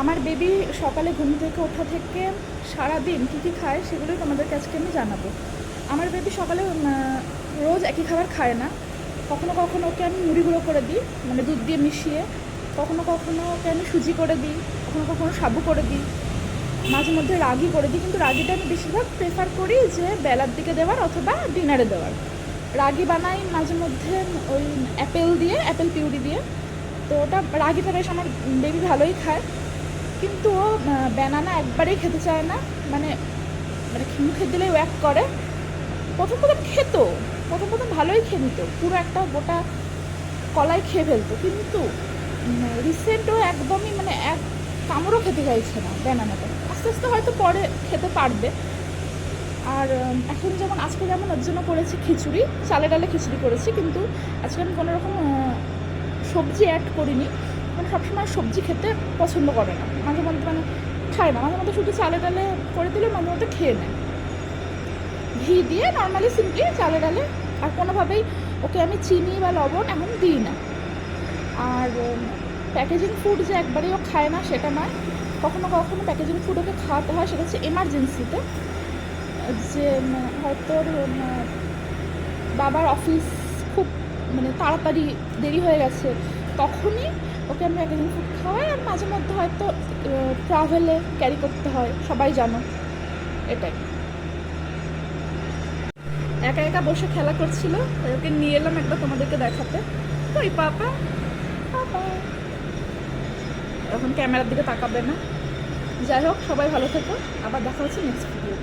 আমার বেবি সকালে ঘুম থেকে ওঠা থেকে সারাদিন কী কী খায় সেগুলোই তোমাদেরকে আজকে আমি জানাবো। আমার বেবি সকালে রোজ একই খাবার খায় না। কখনো কখনো ওকে আমি মুড়ি গুঁড়ো করে দিই, মানে দুধ দিয়ে মিশিয়ে। কখনো কখনো ওকে আমি সুজি করে দিই, কখনো কখনো সাবু করে দিই, মাঝে মধ্যে রাগি করে দিই। কিন্তু রাগিটা আমি বেশিরভাগ প্রেফার করি যে বেলার দিকে দেওয়ার অথবা ডিনারে দেওয়ার। রাগি বানাই মাঝে মধ্যে ওই অ্যাপেল পিউরি দিয়ে। তো ওটা রাগিটা বেশ আমার বেবি ভালোই খায়। কিন্তু ও ব্যানানা একবারেই খেতে চায় না, মানে মানে মুখে দিলেই ওয়াক করে। প্রথম খেত, প্রথম ভালোই খেয়ে নিত, পুরো একটা গোটা কলাই খেয়ে ফেলতো। কিন্তু রিসেন্ট ও একদমই মানে এক কামড়ও খেতে চাইছে না ব্যানানাটা। আস্তে আস্তে হয়তো পরে খেতে পারবে। আর এখন যেমন ওর জন্য করেছি খিচুড়ি, চালে ডালে খিচুড়ি করেছি, কিন্তু আজকে আমি কোনো রকম সবজি অ্যাড করিনি। মানে সবসময় সবজি খেতে পছন্দ করে না, মাঝে মধ্যে মানে খায় না, মাঝে মধ্যে শুধু চালে ডালে করে দিলে মাঝে মধ্যে খেয়ে নেয় ঘি দিয়ে, নর্মালি সিম্পলি চালে ডালে। আর কোনোভাবেই ওকে আমি চিনি বা লবণ এখন দিই না। আর প্যাকেজিং ফুড যে একবারেই ও খায় না সেটা নয়, কখনো কখনো প্যাকেজিং ফুড ওকে খাওয়াতে হয়, সেটা হচ্ছে এমার্জেন্সিতে। যে হয়তো বাবার অফিস খুব মানে তাড়াতাড়ি দেরি হয়ে গেছে, তখনই ওকে আমি প্যাকেজিং ফুড খাওয়াই। আর মাঝে মধ্যে হয়তো ট্রাভেলে ক্যারি করতে হয়, সবাই জানো এটাই। একা একা বসে খেলা করছিল, ওকে নিয়ে এলাম একবার তোমাদেরকে দেখাতে। ওই পাপা পাপা এখন ক্যামেরার দিকে তাকাবে না। যাই হোক, সবাই ভালো থেকো, আবার দেখা হচ্ছে নেক্সট ভিডিও।